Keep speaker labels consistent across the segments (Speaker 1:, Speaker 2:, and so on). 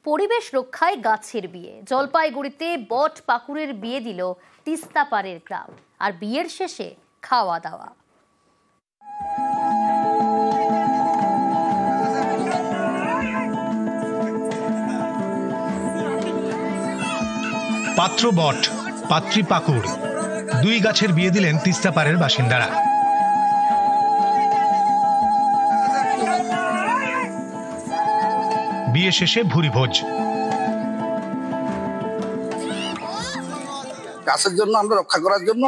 Speaker 1: পরিবেশ রক্ষায় গাছের বিয়ে। জলপাইগুড়িতে বট পাকুড়ের বিয়ে দিল তিস্তা পাড়ের গ্রাম। আর বিয়ের শেষে খাওয়া দাওয়া।
Speaker 2: পাত্র বট, পাত্রী পাকুড়, দুই গাছের বিয়ে দিলেন তিস্তা পাড়ের বাসিন্দারা। বিয়ে শেষে ভুরি ভোজ।
Speaker 3: গাছের জন্য আমরা রক্ষা করার জন্য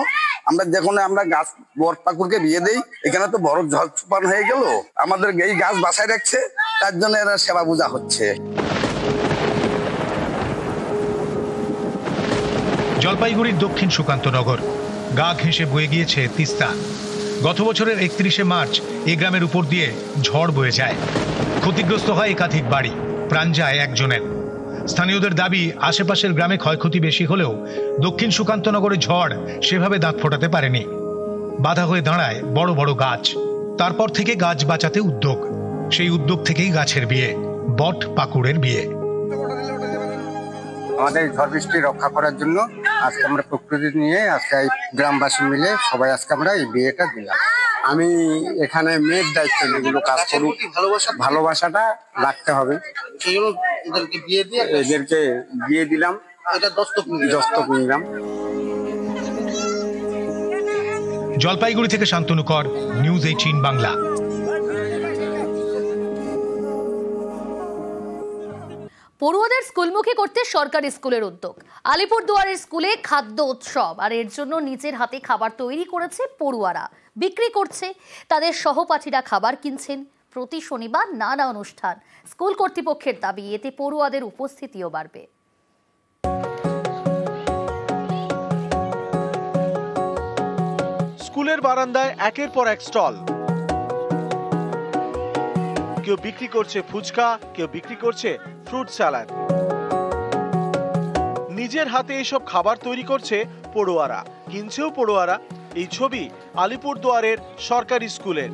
Speaker 3: আমরা যেখানে আমরা গাছ বট পাকুড়কে বিয়ে দেই, এখানে তো বড় জল চুপান হয়ে গেল, আমাদের এই গাছ বাঁচায় রাখছে, তার জন্য এরা সেবা পূজা হচ্ছে।
Speaker 2: জলপাইগুড়ির দক্ষিণ সুকান্তনগর, গা ঘেঁষে বয়ে গিয়েছে তিস্তা। গত বছরের 31শে মার্চ এই গ্রামের উপর দিয়ে ঝড় বয়ে যায়। ক্ষতিগ্রস্ত হয় একাধিক বাড়ি, প্রাণ যায় একজনের। স্থানীয়দের দাবি, আশেপাশের গ্রামে ক্ষয়ক্ষতি বেশি হলেও দক্ষিণ সুকান্তনগরে ঝড় সেভাবে দাঁত ফোটাতে পারেনি। বাধা হয়ে দাঁড়ায় বড় বড় গাছ। তারপর থেকে গাছ বাঁচাতে উদ্যোগ। সেই উদ্যোগ থেকেই গাছের বিয়ে, বট পাকুড়ের বিয়ে।
Speaker 4: আমাদের ঝড় বৃষ্টি রক্ষা করার জন্য আজকে আমরা প্রকৃতি নিয়ে আজকে এই গ্রামবাসী মিলে সবাই আজকে আমরা এই বিয়েটা দিলাম। আমি এখানে মেয়ের দায়িত্ব, এগুলো কাজ করুক, ভালোবাসাটা রাখতে হবে, এদেরকে বিয়ে দিলাম, দস্তক নিলাম।
Speaker 2: জলপাইগুড়ি থেকে শান্তনু কর, নিউজ 18 বাংলা।
Speaker 1: পড়ুয়াদের স্কুলমুখী করতে সরকারি স্কুলের উদ্যোগ। আলিপুরদুয়ারের স্কুলে খাদ্য উৎসব, আর এর জন্য নিজের হাতে খাবার তৈরি করেছে পড়ুয়ারা, বিক্রি করছে। তাদের সহপাঠীরা খাবার কিনছেন। প্রতি শনিবার নানা অনুষ্ঠান। স্কুল কর্তৃপক্ষের দাবি, এতে পড়ুয়াদের উপস্থিতিও বাড়বে।
Speaker 5: স্কুলের বারান্দায় একের পর এক স্টল। কেউ বিক্রি করছে ফুচকা, কেউ বিক্রি করছে ফ্রুট স্যালাড। নিজের হাতে এসব খাবার তৈরি করছে পড়ুয়ারা, কিনছেও পড়ুয়ারা। এই ছবি আলিপুরদুয়ারের সরকারি স্কুলের।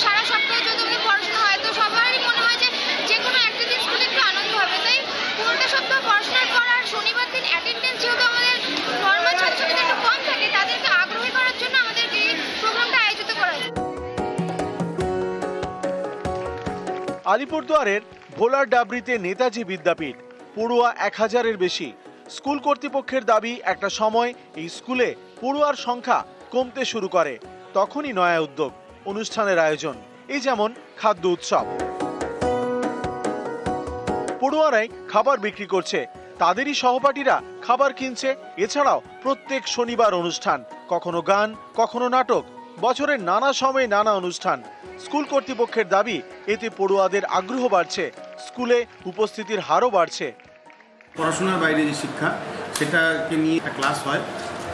Speaker 6: সারা সপ্তাহে যদি পড়াশোনা হয় তো সবারই মনে হয় যে কোনো একটা দিন স্কুলে একটু আনন্দ হবে, তাই পুরোটা সপ্তাহ পড়াশোনার পর আর শনিবার দিন অ্যাটেন্ডেন্স যেহেতু আমাদের নর্মাল ছাত্রছাত্রীদের একটু কম থাকে, তাদেরকে আগ্রহী করার জন্য আমাদের এই প্রোগ্রামটা আয়োজিত করা হয়েছে।
Speaker 5: আলিপুরদুয়ারের ভোলার ডাবরিতে নেতাজি বিদ্যাপীঠ, পড়ুয়া 1000-এর বেশি। স্কুল কর্তৃপক্ষের দাবি, একটা সময় এই স্কুলে পড়ুয়ার সংখ্যা কমতে শুরু করে। তখনই নয়া উদ্যোগ, অনুষ্ঠানের আয়োজন। এই যেমন খাদ্য উৎসব। পড়ুয়ারাই খাবার বিক্রি করছে, তাদেরই সহপাঠীরা খাবার কিনছে। এছাড়াও প্রত্যেক শনিবার অনুষ্ঠান, কখনো গান, কখনো নাটক। বছরের নানা সময়ে নানা অনুষ্ঠান। স্কুল কর্তৃপক্ষের দাবি, এতে পড়ুয়াদের আগ্রহ বাড়ছে, স্কুলে উপস্থিতির হারও বাড়ছে।
Speaker 7: পড়াশোনার বাইরে যে শিক্ষা, সেটাকে নিয়ে একটা ক্লাস হয়,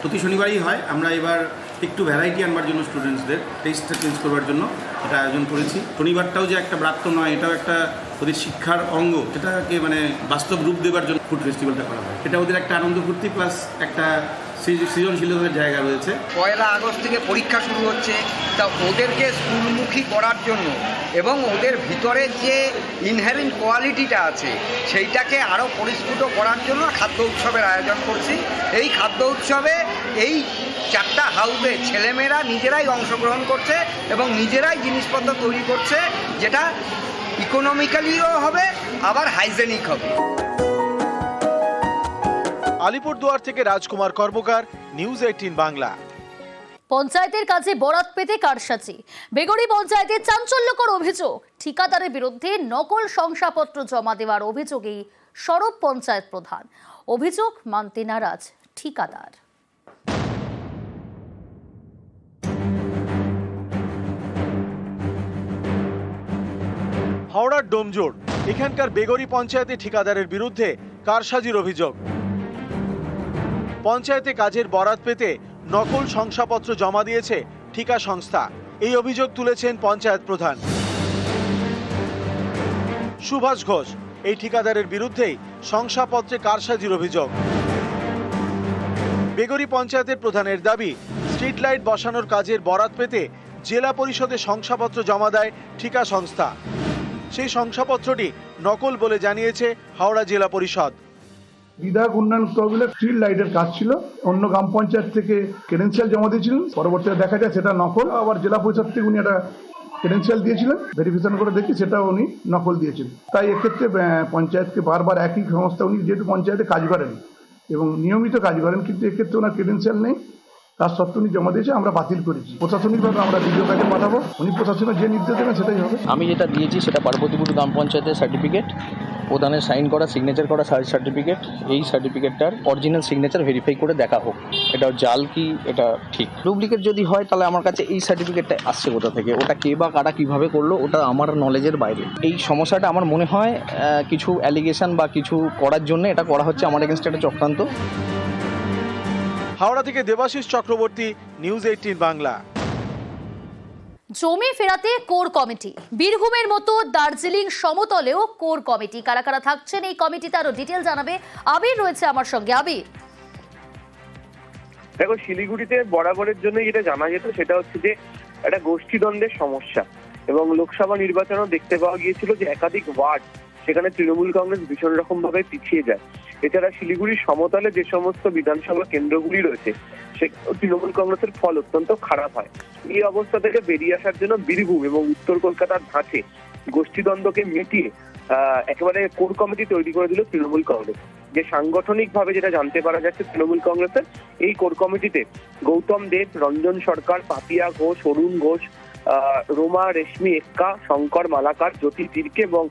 Speaker 7: প্রতি শনিবারই হয়। আমরা এবার একটু ভ্যারাইটি আনবার জন্য স্টুডেন্টসদের টেস্টটা চেঞ্জ করবার জন্য এটা আয়োজন করেছি। শনিবারটাও যে একটা ব্রাত্য নয়, এটাও একটা ওদের শিক্ষার অঙ্গ, সেটাকে বাস্তব রূপ দেওয়ার জন্য ফুড ফেস্টিভ্যালটা করা হয়। এটা ওদের একটা আনন্দ ফুর্তি প্লাস একটা সৃজনশীলতার জায়গা রয়েছে।
Speaker 8: 1 আগস্ট থেকে পরীক্ষা শুরু হচ্ছে, তা ওদেরকে স্কুলমুখী করার জন্য এবং ওদের ভিতরে যে ইনহেরেন্ট কোয়ালিটিটা আছে সেইটাকে আরও পরিস্ফুট করার জন্য খাদ্য উৎসবের আয়োজন করছি। এই খাদ্য উৎসবে এই 4টা হাউসে ছেলেমেয়েরা নিজেরাই অংশগ্রহণ করছে এবং নিজেরাই জিনিসপত্র তৈরি করছে, যেটা ইকোনমিক্যালিও হবে আবার হাইজেনিক হবে।
Speaker 5: আলিপুরদুয়ার থেকে রাজকুমার কর্মকার, নিউজ 18 বাংলা।
Speaker 1: পঞ্চায়েতের কাজে বরাত পেতে কারসাজি। বেগড়ি পঞ্চায়েতে চাঞ্চল্যকর অভিযোগ। ঠিকাদারের বিরুদ্ধে নকল শংসাপত্র জমা দেওয়ার অভিযোগেই সরব পঞ্চায়েত প্রধান। অভিযোগ মানতে নারাজ ঠিকাদার।
Speaker 5: হাওড়ার ডোমজোড়, এখানকার বেগড়ি পঞ্চায়েতে ঠিকাদারের বিরুদ্ধে কারসাজির অভিযোগ। পঞ্চায়েতে কাজের বরাত পেতে নকল শংসাপত্র জমা দিয়েছে ঠিকা সংস্থা। এই অভিযোগ তুলেছেন পঞ্চায়েত প্রধান সুভাষ ঘোষ। এই ঠিকাদারের বিরুদ্ধেই শংসাপত্রে কারসাজির অভিযোগ। বেগড়ি পঞ্চায়েতের প্রধানের দাবি, স্ট্রিট লাইট বসানোর কাজের বরাত পেতে জেলা পরিষদে শংসাপত্র জমা দেয় ঠিকা সংস্থা। সেই শংসাপত্রটি নকল বলে জানিয়েছে হাওড়া জেলা পরিষদ।
Speaker 9: বিধায়ক উন্নয়ন তহবিলে স্ট্রিট লাইটের কাজ ছিল, অন্য গ্রাম পঞ্চায়েত থেকে ক্রেডেনশিয়াল জমা দিয়েছিলেন, পরবর্তীতে দেখা যায় সেটা নকল। আবার জেলা পরিষদ থেকে উনি একটা ক্রেডেনশিয়াল দিয়েছিলেন, ভেরিফিকেশন করে দেখি সেটা উনি নকল দিয়েছেন। তাই এক্ষেত্রে পঞ্চায়েতকে বারবার একই সংস্থা, উনি যেহেতু পঞ্চায়েতে কাজ করেন এবং নিয়মিত কাজ করেন, কিন্তু এক্ষেত্রে ওনার ক্রেডেনশিয়াল নেই, তার সত্ত্বেও উনি জমা দিয়েছে, আমরা বাতিল করেছি। প্রশাসনিকভাবে আমরা ভিডিও কাজে পাঠাবো, উনি প্রশাসনের যে নির্দেশ দেবেন সেটাই হবে।
Speaker 10: আমি যেটা দিয়েছি সেটা পার্বতীপুর গ্রাম পঞ্চায়েতের সার্টিফিকেট, প্রধানের সাইন করা, সিগনেচার করা সার্টিফিকেট। এই সার্টিফিকেটটার অরিজিনাল সিগনেচার ভেরিফাই করে দেখা হোক এটা জাল কি এটা ঠিক। ডুপ্লিকেট যদি হয় তাহলে আমার কাছে এই সার্টিফিকেটটা আসছে কোথা থেকে, ওটা কে বা কারা কীভাবে করলো ওটা আমার নলেজের বাইরে। এই সমস্যাটা আমার মনে হয় কিছু অ্যালিগেশন বা কিছু করার জন্য এটা করা হচ্ছে, আমার এগেনস্টে একটা চক্রান্ত।
Speaker 5: হাওড়া থেকে দেবাশিস চক্রবর্তী, নিউজ 18 বাংলা।
Speaker 1: জমি ফেরাতে কোর কমিটি, বীরভূমের মতো দার্জিলিং সমতলেও কোর কমিটি। কারা কারা থাকছেন এই কমিটিতে আরো ডিটেল জানাবে আবির, রয়েছে আমার সঙ্গে। আবির,
Speaker 11: দেখো, শিলিগুড়িতে বরাবরের জন্য যেটা জানা যেত সেটা হচ্ছে যে একটা গোষ্ঠীদ্বন্দ্বের সমস্যা, এবং লোকসভা নির্বাচনেও দেখতে পাওয়া গিয়েছিল যে একাধিক ওয়ার্ড সেখানে তৃণমূল কংগ্রেস ভীষণ রকম ভাবে পিছিয়ে যায়। এছাড়া শিলিগুড়ির সমতলে যে সমস্ত বিধানসভা কেন্দ্রগুলি রয়েছে সে তৃণমূল কংগ্রেসের ফল অত্যন্ত খারাপ হয়। এই অবস্থা থেকে বেরিয়ে আসার জন্য বীরভূম এবং উত্তর কলকাতার ধাঁচে গোষ্ঠীদ্বন্দ্বকে মিটিয়ে একেবারে কোর কমিটি তৈরি করে দিল তৃণমূল কংগ্রেস। যে সাংগঠনিক ভাবে যেটা জানতে পারা যাচ্ছে তৃণমূল কংগ্রেসের এই কোর কমিটিতে গৌতম দেব, রঞ্জন সরকার, পাপিয়া ঘোষ, অরুণ ঘোষ, রোমা রেশমি এক্কা, শঙ্কর মালাকার, জ্যোতি তির্কে এবং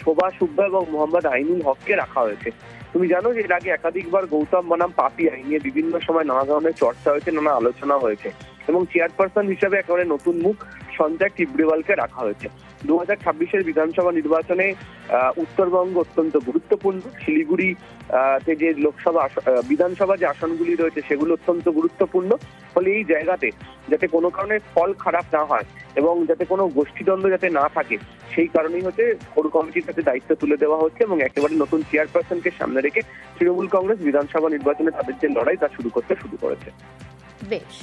Speaker 11: শোভা সুব্বা এবং মোহাম্মদ আইনুল হককে রাখা হয়েছে। তুমি জানো যে এর আগে একাধিকবার গৌতম বনাম পাপিয়া নিয়ে বিভিন্ন সময় নানা ধরনের চর্চা হয়েছে, নানা আলোচনা হয়েছে, এবং চেয়ারপারসন হিসেবে একেবারে নতুন মুখ সঞ্জয় টিবড়েওয়ালকে রাখা হয়েছে। 2026-এর বিধানসভা নির্বাচনে উত্তরবঙ্গ অত্যন্ত গুরুত্বপূর্ণ। শিলিগুড়ি যে লোকসভা বিধানসভা যে আসনগুলি রয়েছে সেগুলো অত্যন্ত গুরুত্বপূর্ণ। ফলে এই জায়গাতে যাতে কোনো কারণে ফল খারাপ না হয় এবং যাতে কোনো গোষ্ঠীদ্বন্দ্ব যাতে না থাকে, সেই কারণেই হচ্ছে কোর কমিটির কাছে দায়িত্ব তুলে দেওয়া হচ্ছে, এবং একেবারে নতুন চেয়ারপারসনকে সামনে রেখে তৃণমূল কংগ্রেস বিধানসভা নির্বাচনে তাদের যে লড়াই তা শুরু করেছে।
Speaker 1: বেশ।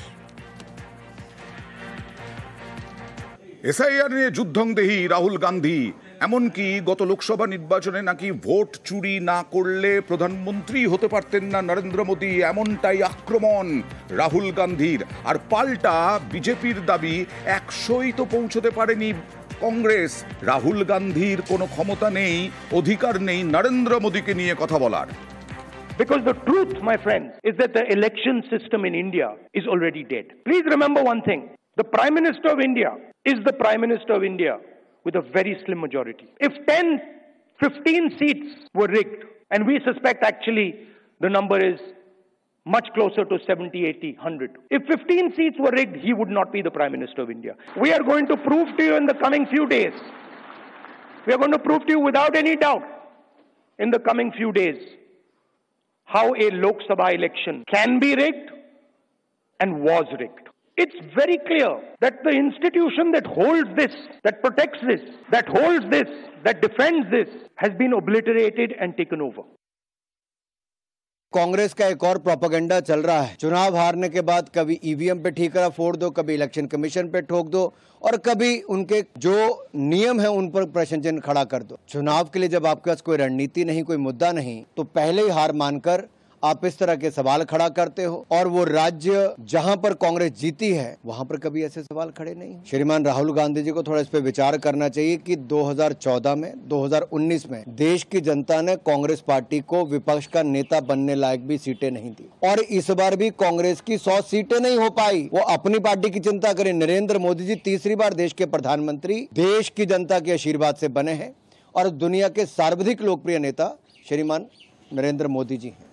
Speaker 12: এসআইআর নিয়ে যুদ্ধংদেহী রাহুল গান্ধী, এমনকি গত লোকসভা নির্বাচনে নাকি ভোট চুরি না করলে প্রধানমন্ত্রী হতে পারতেন না নরেন্দ্র মোদী, এমনটাই আক্রমণ রাহুল গান্ধীর। আর পাল্টা বিজেপির দাবি 100ই তো পৌঁছতে পারেনি কংগ্রেস। রাহুল গান্ধীর কোনো ক্ষমতা নেই, অধিকার নেই নরেন্দ্র মোদীকে নিয়ে কথা বলার।
Speaker 13: Because the truth, my friends, is that the election system in India is already dead. Please remember one thing. The Prime Minister of India is the Prime Minister of India with a very slim majority. If 10, 15 seats were rigged, and we suspect actually the number is much closer to 70, 80, 100. If 15 seats were rigged, he would not be the Prime Minister of India. We are going to prove to you in the coming few days. We are going to prove to you without any doubt in the coming few days how a Lok Sabha election can be rigged and was rigged. It's very clear that the institution that holds this, that protects this, that holds this, that defends this, has been obliterated and taken over.
Speaker 14: Congress का एक और propaganda चल रहा है। चुनाव हारने के बाद कभी ईवीएम पे ठीकरा फोड़ दो, कभी इलेक्शन कमीशन पे ठोक दो, और कभी उनके जो नियम है उन पर प्रश्न चिन्ह खड़ा कर दो। चुनाव के लिए जब आपके पास कोई रणनीति नहीं, कोई मुद्दा नहीं, तो पहले ही हार मानकर आप इस तरह के सवाल खड़ा करते हो। और वो राज्य जहां पर कांग्रेस जीती है वहां पर कभी ऐसे सवाल खड़े नहीं। श्रीमान राहुल गांधी जी को थोड़ा इस पे विचार करना चाहिए कि 2014 में, 2019 में देश की जनता ने कांग्रेस पार्टी को विपक्ष का नेता बनने लायक भी सीटें नहीं दी, और इस बार भी कांग्रेस की 100 सीटें नहीं हो पाई। वो अपनी पार्टी की चिंता करें। नरेंद्र मोदी जी तीसरी बार देश के प्रधानमंत्री देश की जनता के आशीर्वाद से बने हैं, और दुनिया के सर्वाधिक लोकप्रिय नेता श्रीमान नरेंद्र मोदी जी हैं।